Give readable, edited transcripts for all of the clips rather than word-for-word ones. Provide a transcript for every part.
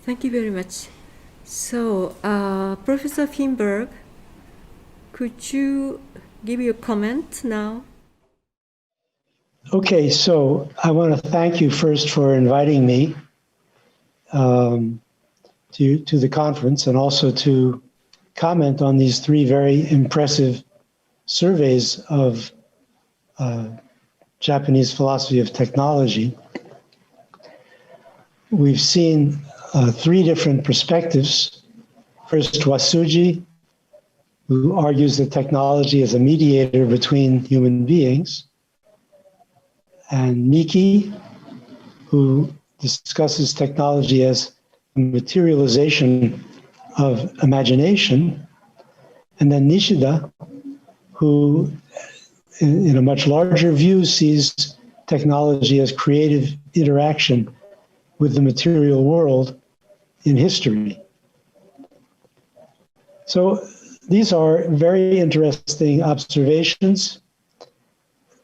Thank you very much. So, Professor Feenberg, could you give your comment now? Okay, so I want to thank you first for inviting me to the conference and also to comment on these three very impressive surveys of Japanese philosophy of technology. We've seen three different perspectives. First, Wasuji, who argues that technology is a mediator between human beings, and Miki, who discusses technology as a materialization of imagination, and then Nishida, who in a much larger view sees technology as creative interaction with the material world in history. So these are very interesting observations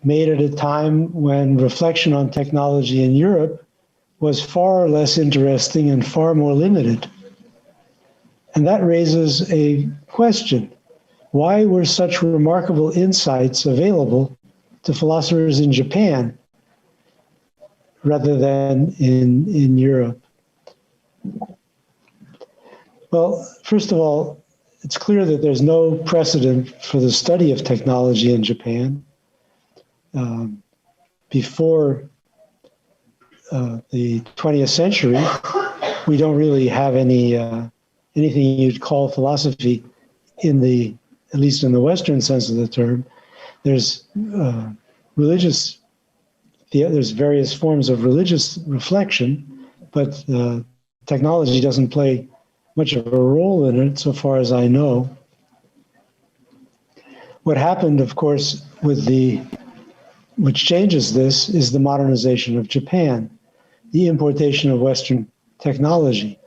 made at a time when reflection on technology in Europe was far less interesting and far more limited. And that raises a question. Why were such remarkable insights available to philosophers in Japan rather than in Europe? Well, first of all, it's clear that there's no precedent for the study of technology in Japan. Before the 20th century, we don't really have anything you'd call philosophy at least in the Western sense of the term. There's there's various forms of religious reflection, but technology doesn't play much of a role in it, so far as I know. What happened, of course, which changes this is the modernization of Japan, the importation of Western technology.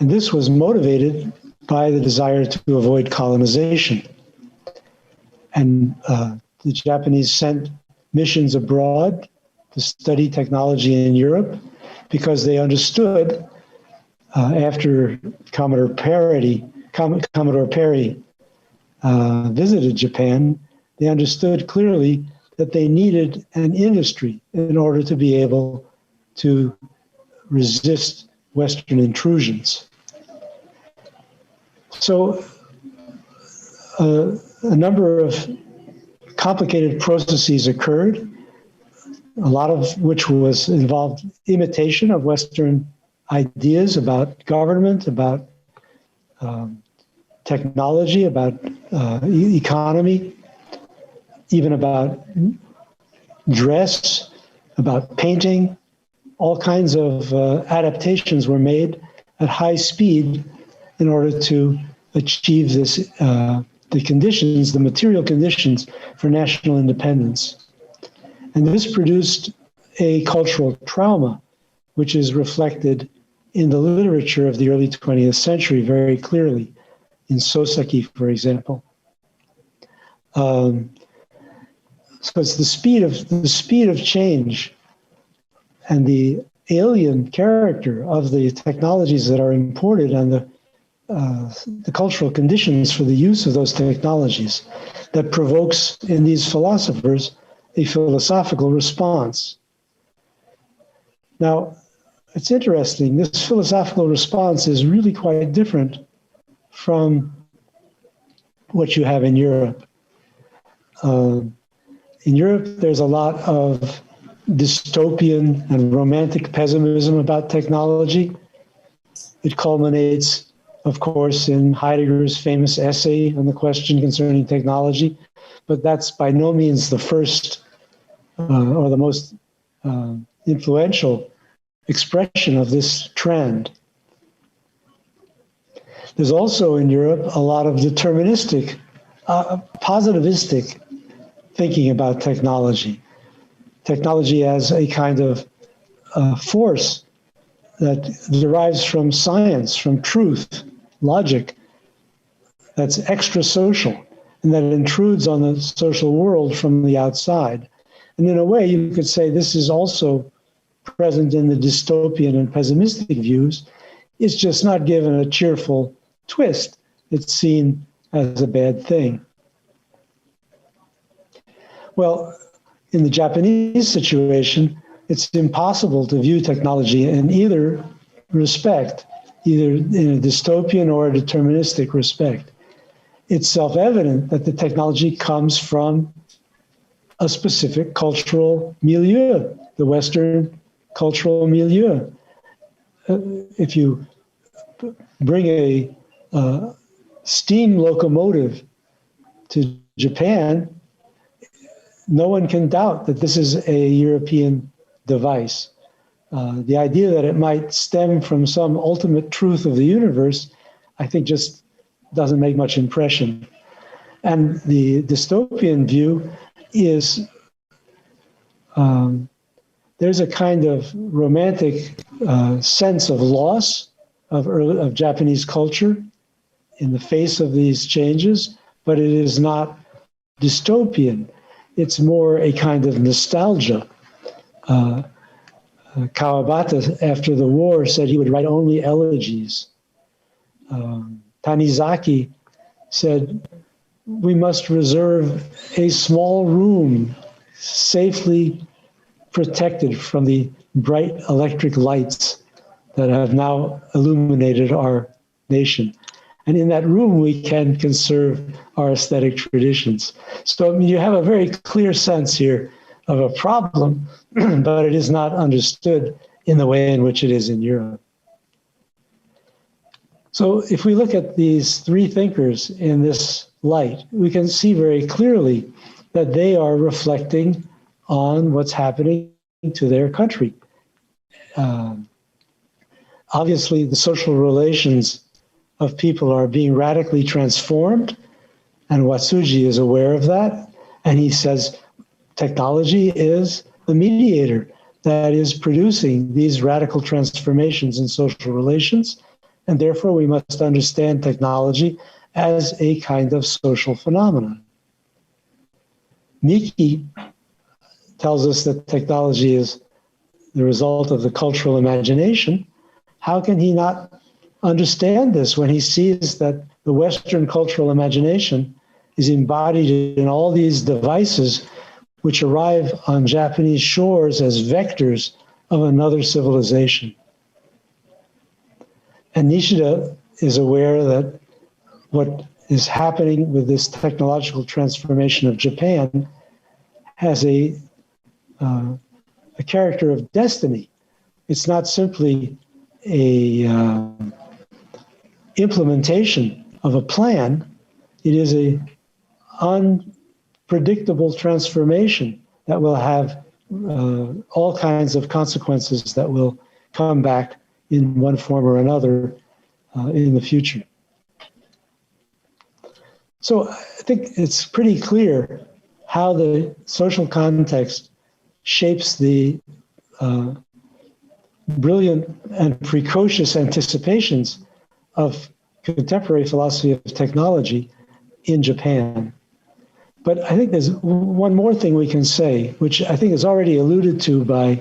And this was motivated by the desire to avoid colonization. And the Japanese sent missions abroad to study technology in Europe because they understood after Commodore Perry visited Japan, they understood clearly that they needed an industry in order to be able to resist Western intrusions. So a number of complicated processes occurred, a lot of which involved imitation of Western ideas about government, about technology, about economy, even about dress, about painting. All kinds of adaptations were made at high speed in order to achieve this, the material conditions for national independence. And this produced a cultural trauma, which is reflected in the literature of the early 20th century very clearly, in Soseki, for example. So it's the speed of change and the alien character of the technologies that are imported and the cultural conditions for the use of those technologies that provokes in these philosophers a philosophical response. Now, it's interesting, this philosophical response is really quite different from what you have in Europe. In Europe, there's a lot of dystopian and romantic pessimism about technology. It culminates, of course, in Heidegger's famous essay on the question concerning technology, but that's by no means the first or the most influential expression of this trend. There's also in Europe a lot of deterministic, positivistic thinking about technology. Technology as a kind of force that derives from science, from truth, logic, that's extra social, and that intrudes on the social world from the outside. And in a way, you could say this is also present in the dystopian and pessimistic views, is just not given a cheerful twist. It's seen as a bad thing. Well, in the Japanese situation, it's impossible to view technology in either respect, either in a dystopian or a deterministic respect. It's self-evident that the technology comes from a specific cultural milieu, the Western cultural milieu. If you bring a steam locomotive to Japan, no one can doubt that this is a European device. The idea that it might stem from some ultimate truth of the universe, I think just doesn't make much impression. And the dystopian view is there's a kind of romantic sense of loss of Japanese culture in the face of these changes, but it is not dystopian. It's more a kind of nostalgia. Kawabata, after the war, said he would write only elegies. Tanizaki said, we must reserve a small room safely protected from the bright electric lights that have now illuminated our nation. And in that room, we can conserve our aesthetic traditions. So I mean, you have a very clear sense here of a problem, but it is not understood in the way in which it is in Europe. So if we look at these three thinkers in this light, we can see very clearly that they are reflecting on what's happening to their country. Obviously, the social relations of people are being radically transformed, and Watsuji is aware of that, and he says technology is the mediator that is producing these radical transformations in social relations, and therefore we must understand technology as a kind of social phenomenon. Miki tells us that technology is the result of the cultural imagination. How can he not understand this when he sees that the Western cultural imagination is embodied in all these devices which arrive on Japanese shores as vectors of another civilization? And Nishida is aware that what is happening with this technological transformation of Japan has a character of destiny. It's not simply a implementation of a plan. It is a unpredictable transformation that will have all kinds of consequences that will come back in one form or another in the future. So I think it's pretty clear how the social context shapes the brilliant and precocious anticipations of contemporary philosophy of technology in Japan. But I think there's one more thing we can say, which I think is already alluded to by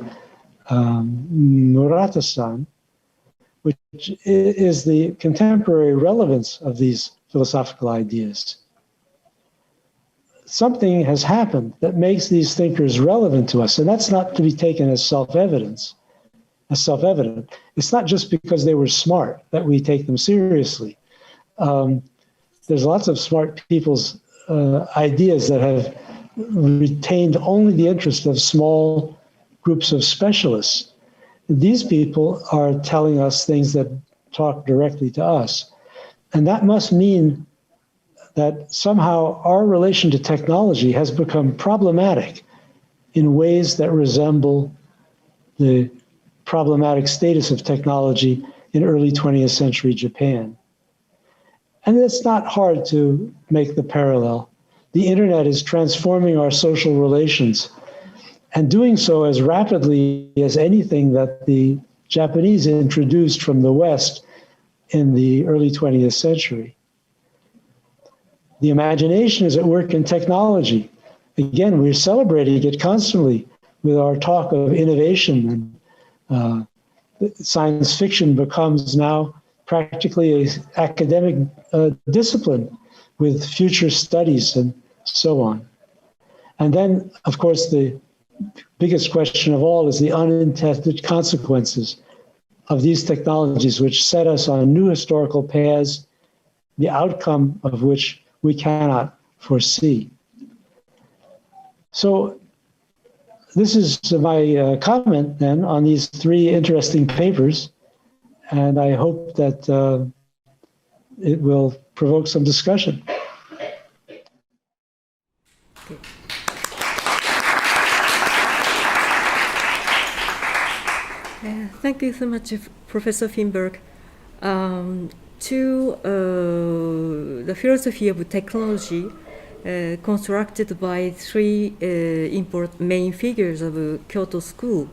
Murata-san, which is the contemporary relevance of these philosophical ideas. Something has happened that makes these thinkers relevant to us, and that's not to be taken as self-evident. It's not just because they were smart that we take them seriously. There's lots of smart people's ideas that have retained only the interest of small groups of specialists. These people are telling us things that talk directly to us. And that must mean that somehow our relation to technology has become problematic in ways that resemble the problematic status of technology in early 20th century Japan. And it's not hard to make the parallel. The internet is transforming our social relations and doing so as rapidly as anything that the Japanese introduced from the West in the early 20th century. The imagination is at work in technology. Again, we're celebrating it constantly with our talk of innovation and science fiction becomes now practically an academic discipline with future studies and so on. And then, of course, the biggest question of all is the unintended consequences of these technologies, which set us on new historical paths, the outcome of which we cannot foresee. So this is my comment then on these three interesting papers, and I hope that it will provoke some discussion. Thank you so much, Professor Feenberg. To the philosophy of technology constructed by three main figures of Kyoto School,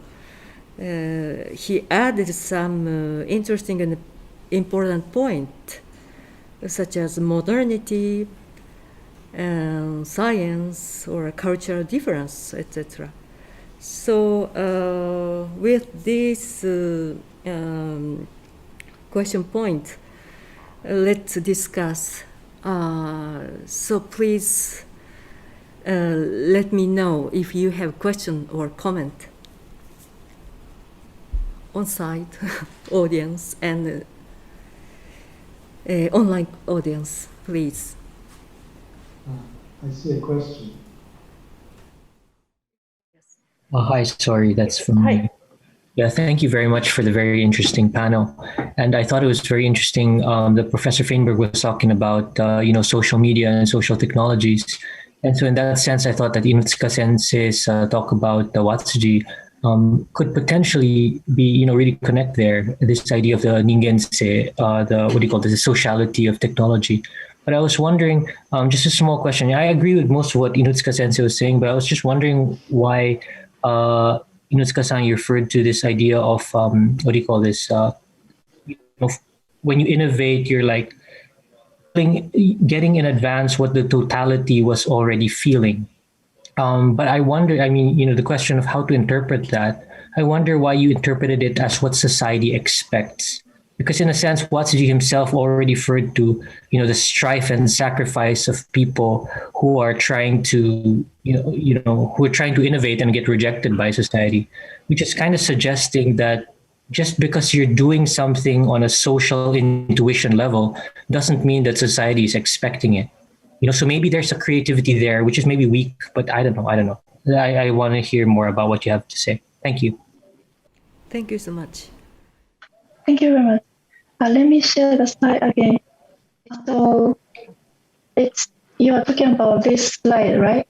he added some interesting and important points, such as modernity, science, or cultural difference, etc. So with this question point, let's discuss. So please let me know if you have question or comment on-site audience and online audience, please. I see a question. Hi, sorry, that's from me. Yeah, thank you very much for the very interesting panel. And I thought it was very interesting that Professor Feenberg was talking about, social media and social technologies. And so in that sense, I thought that Inutsuka Sensei's talk about the Watsuji could potentially be, really connect there, this idea of the Ningense, the sociality of technology. But I was wondering, just a small question. I agree with most of what Inutsuka Sensei was saying, but I was just wondering why Inutsuka-san referred to this idea of when you innovate, you're like getting in advance what the totality was already feeling. But I wonder, the question of how to interpret that, I wonder why you interpreted it as what society expects. Because in a sense, Watsuji himself already referred to, the strife and sacrifice of people who are trying to, who are trying to innovate and get rejected by society, which is kind of suggesting that just because you're doing something on a social intuition level doesn't mean that society is expecting it. So maybe there's a creativity there, which is maybe weak, but I don't know. I want to hear more about what you have to say. Thank you. Thank you so much. Thank you very much. Let me share the slide again. So you are talking about this slide, right?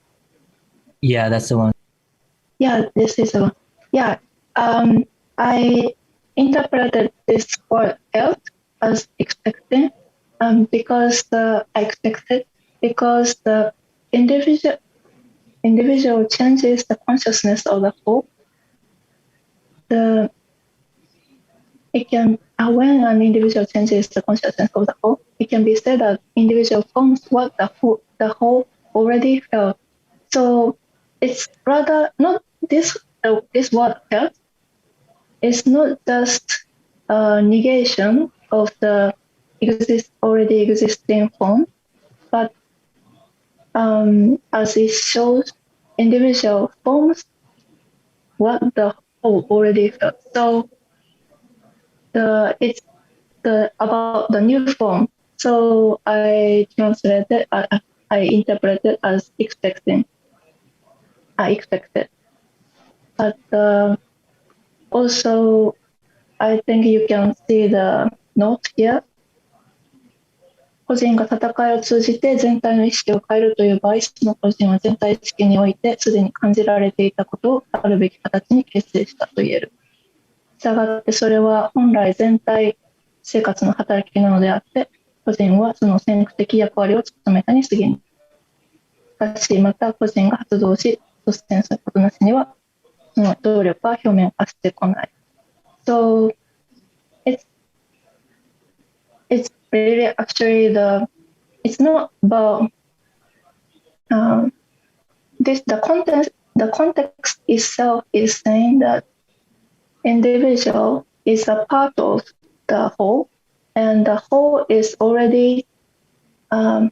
Yeah, that's the one. Yeah, this is the one. Yeah, I interpreted this word "felt" as expecting, because the individual changes the consciousness of the whole. When an individual changes the consciousness of the whole, it can be said that individual forms what the whole already felt. So it's rather not this word "felt" is not just a negation of the already existing form, but as it shows, individual forms what the whole already felt. So it's about the new form. So I translated, I interpreted as expecting. I expected. But also, I think you can see the note here. 個人が戦いを通じて全体の意識を変えるという場合、その個人は全体意識においてすでに感じられていたことをあるべき形に結成したと言える。したがってそれは本来全体生活の働きなのであって、個人はその先駆的役割を務めたに過ぎない。しかし、また個人が発動し、率先することなしには、その動力は表面化してこない。So, it's really actually it's not about the context itself is saying that individual is a part of the whole, and the whole is already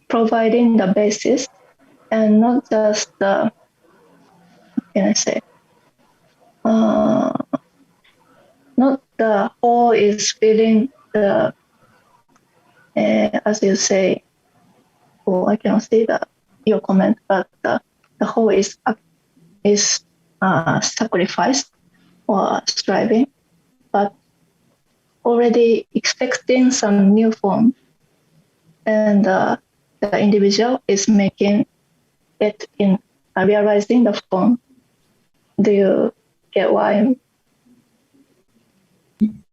providing the basis, and not just the, what can I say? Not the whole is filling the, as you say, I cannot say that your comment, but the whole is sacrificed or striving, but already expecting some new form, and the individual is making it in realizing the form. Do you get why?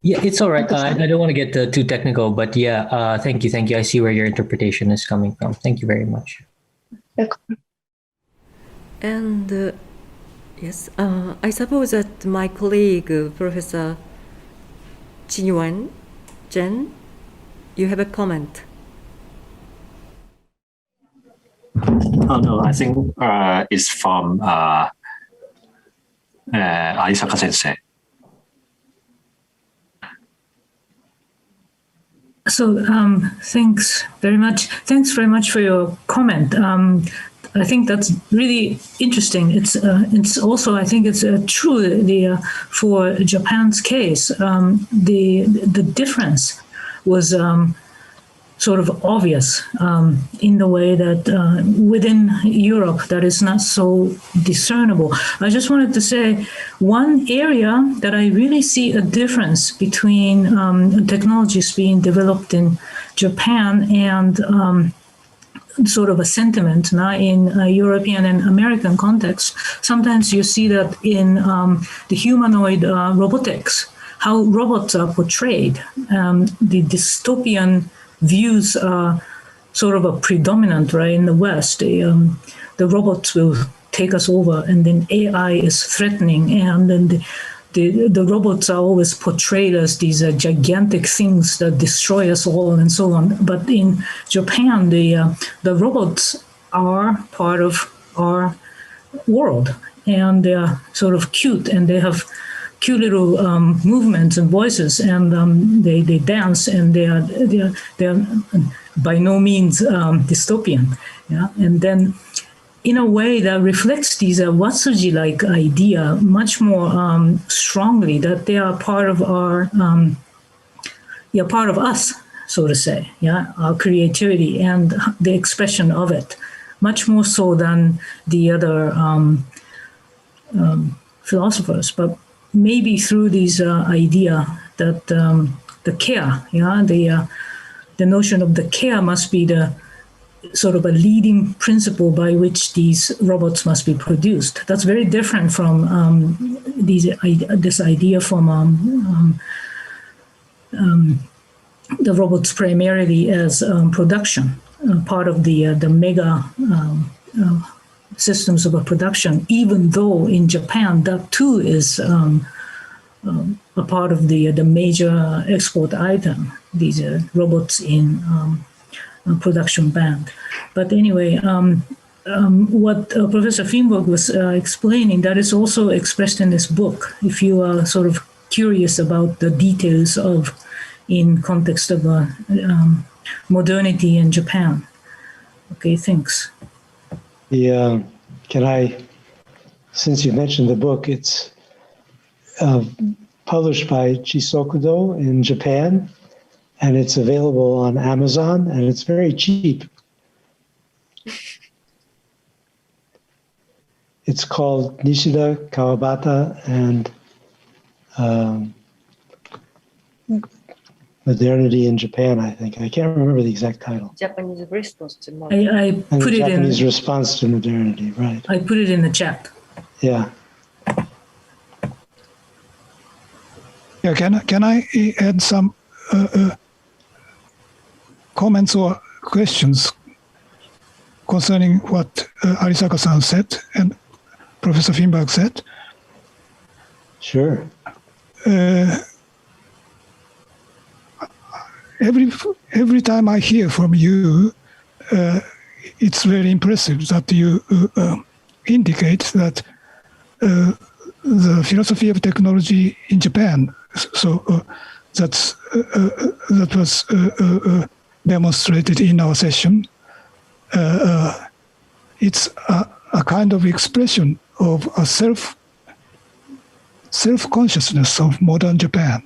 Yeah, it's all right. I don't want to get too technical, but yeah, thank you. I see where your interpretation is coming from. Thank you very much. And yes, I suppose that my colleague, Professor Chen, you have a comment. Oh, no, I think it's from Aisaka Sensei. So thanks very much. Thanks very much for your comment. I think that's really interesting. It's also, I think it's true for Japan's case. The difference was sort of obvious in the way that within Europe that is not so discernible. I just wanted to say one area that I really see a difference between technologies being developed in Japan and sort of a sentiment now in European and American context. Sometimes you see that in the humanoid robotics, how robots are portrayed, the dystopian views are sort of a predominant, right, in the West. The robots will take us over, and then AI is threatening, and then the robots are always portrayed as these gigantic things that destroy us all, and so on. But in Japan, the robots are part of our world, and they are sort of cute, and they have cute little movements and voices, and they dance, and they are by no means dystopian. Yeah, and then in a way that reflects these Watsuji-like idea much more strongly, that they are part of our part of us, so to say. Yeah, our creativity and the expression of it, much more so than the other philosophers, but maybe through this idea that the care, the notion of the care must be the sort of a leading principle by which these robots must be produced. That's very different from this idea from the robots primarily as production, part of the mega systems of a production, even though in Japan that too is a part of the major export item, these robots in production band. But anyway, what Professor Feenberg was explaining, that is also expressed in this book, if you are sort of curious about the details of in context of modernity in Japan. Okay, thanks. Can I, since you mentioned the book, it's published by Chisokudo in Japan, and it's available on Amazon, and it's very cheap. It's called Nishida, Kawabata, and Modernity in Japan, I think. I can't remember the exact title. Japanese response to I put it in Japanese response to modernity, right? I put it in the chat. Yeah. Yeah, can I add some comments or questions concerning what Arisaka-san said and Professor Feenberg said? Sure. Every time I hear from you, it's very impressive that you indicate that the philosophy of technology in Japan that was demonstrated in our session. It's a kind of expression of a self-consciousness of modern Japan.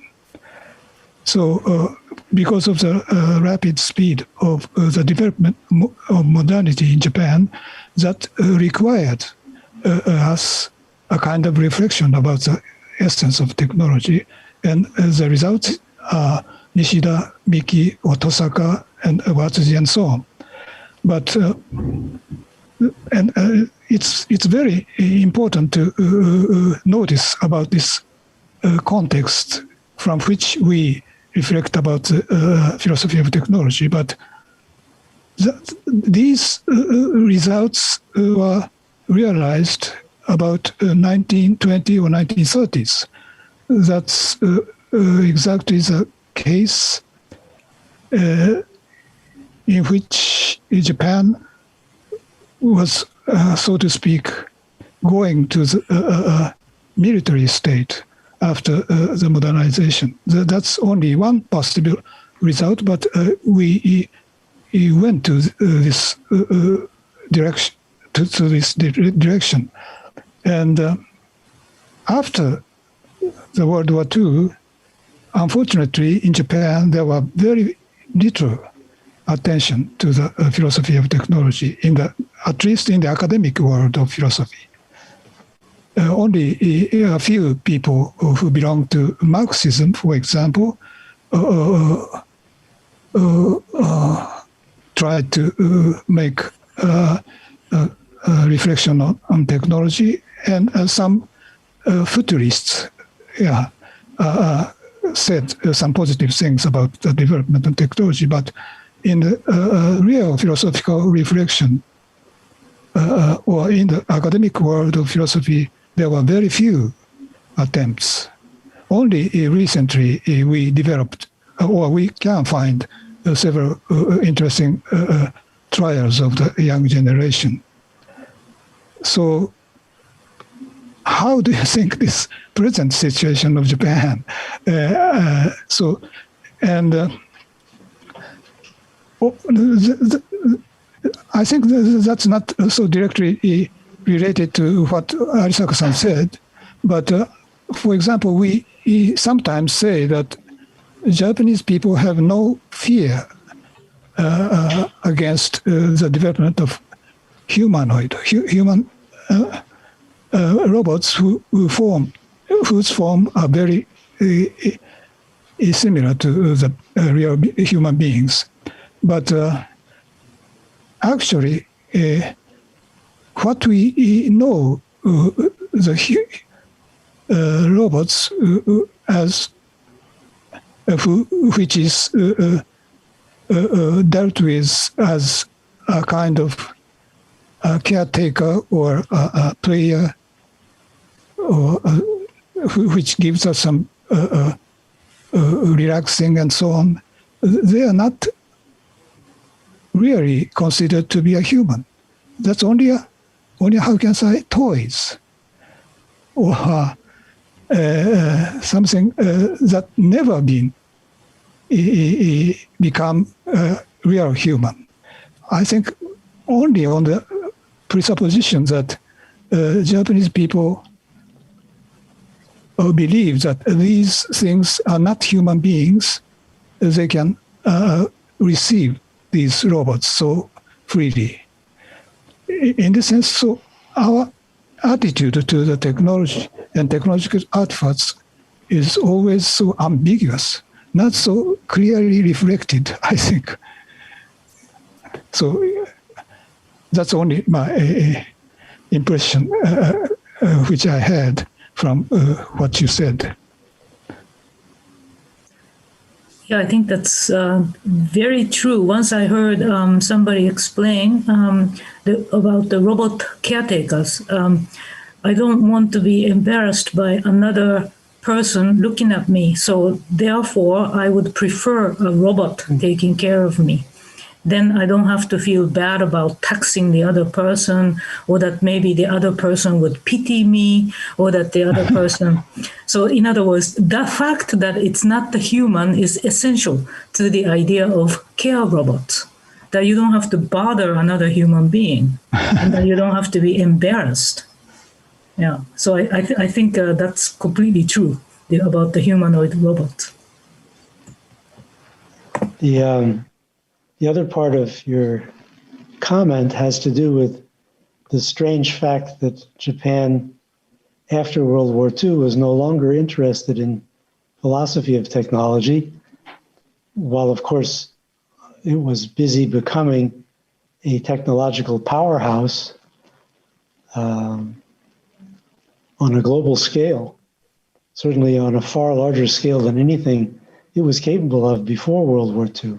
So because of the rapid speed of the development of modernity in Japan, that required us a kind of reflection about the essence of technology. And the results are Nishida, Miki, Otosaka, and Watsuji, and so on. But it's very important to notice about this context from which we reflect about the philosophy of technology. But these results were realized about 1920 or 1930s. That's exactly the case in which Japan was, so to speak, going to the military state after the modernization. That's only one possible result, but we went to this direction. To this direction, and after the World War II, unfortunately, in Japan there were very little attention to the philosophy of technology at least in the academic world of philosophy. Only a few people who belong to Marxism, for example, tried to make reflection on technology, and some futurists said some positive things about the development of technology, but in the real philosophical reflection or in the academic world of philosophy, there were very few attempts. Only recently we developed, or we can find several interesting trials of the young generation. So how do you think this present situation of Japan? I think that's not so directly related to what Arisaka-san said, but for example, we sometimes say that Japanese people have no fear against the development of human robots whose form are very similar to the real human beings. But actually, what we know the robots as which is dealt with as a kind of a caretaker or a player, or which gives us some relaxing and so on, they are not really considered to be a human. That's only how can I say, toys, or something that never become real human. I think only on the presupposition that Japanese people believe that these things are not human beings, they can receive these robots so freely. In this sense, so our attitude to the technology and technological artifacts is always so ambiguous, not so clearly reflected, I think. So that's only my impression which I had from what you said. Yeah, I think that's very true. Once I heard somebody explain about the robot caretakers, I don't want to be embarrassed by another person looking at me. So therefore, I would prefer a robot taking care of me. then I don't have to feel bad about taxing the other person, or that maybe the other person would pity me, or that the other person. So in other words, the fact that it's not the human is essential to the idea of care robots, that you don't have to bother another human being and that you don't have to be embarrassed. Yeah, so I think that's completely true about the humanoid robot. The other part of your comment has to do with the strange fact that Japan, after World War II, was no longer interested in philosophy of technology, while of course it was busy becoming a technological powerhouse on a global scale, certainly on a far larger scale than anything it was capable of before World War II.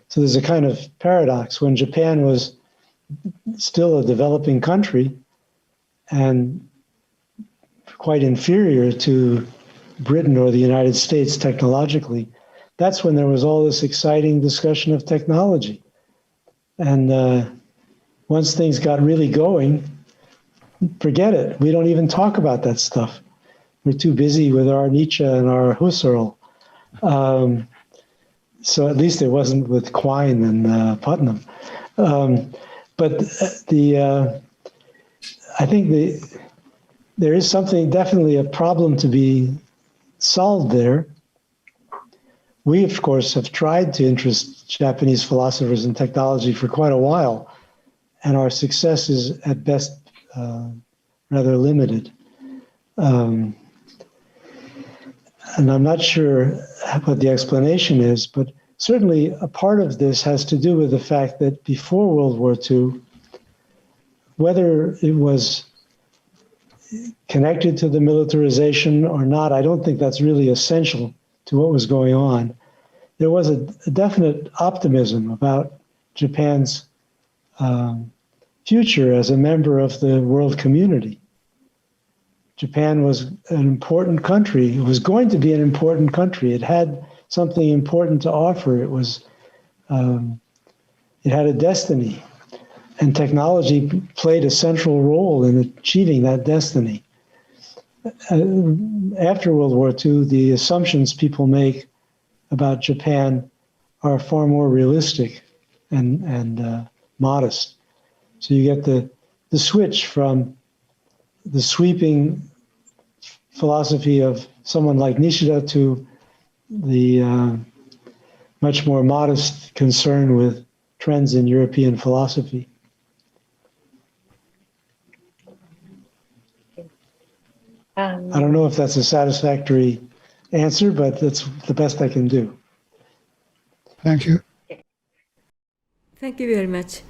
So there's a kind of paradox. When Japan was still a developing country and quite inferior to Britain or the United States technologically, that's when there was all this exciting discussion of technology. And once things got really going, forget it. We don't even talk about that stuff. We're too busy with our Nietzsche and our Husserl. So at least it wasn't with Quine and Putnam. But I think there is something, definitely a problem to be solved there. We, of course, have tried to interest Japanese philosophers in technology for quite a while, and our success is at best rather limited. And I'm not sure what the explanation is, but certainly a part of this has to do with the fact that before World War II, whether it was connected to the militarization or not, I don't think that's really essential to what was going on. There was a definite optimism about Japan's future as a member of the world community. Japan was an important country. It was going to be an important country. It had something important to offer. It was, it had a destiny, and technology played a central role in achieving that destiny. After World War II, the assumptions people make about Japan are far more realistic and modest. So you get the switch from the sweeping philosophy of someone like Nishida to the much more modest concern with trends in European philosophy. I don't know if that's a satisfactory answer, but that's the best I can do. Thank you. Thank you very much.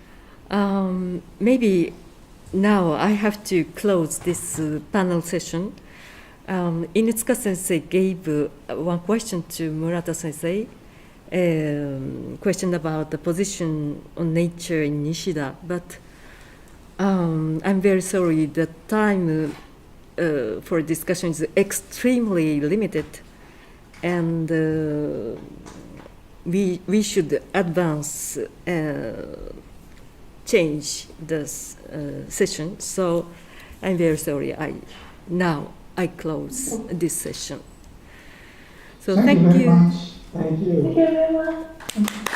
Maybe now I have to close this panel session. Inutsuka sensei gave one question to Murata sensei, question about the position on nature in Nishida, but I'm very sorry, the time for discussion is extremely limited, and we should advance, change this session. So I'm very sorry. Now I close this session. So thank you. Very much. Thank you. Thank you very much.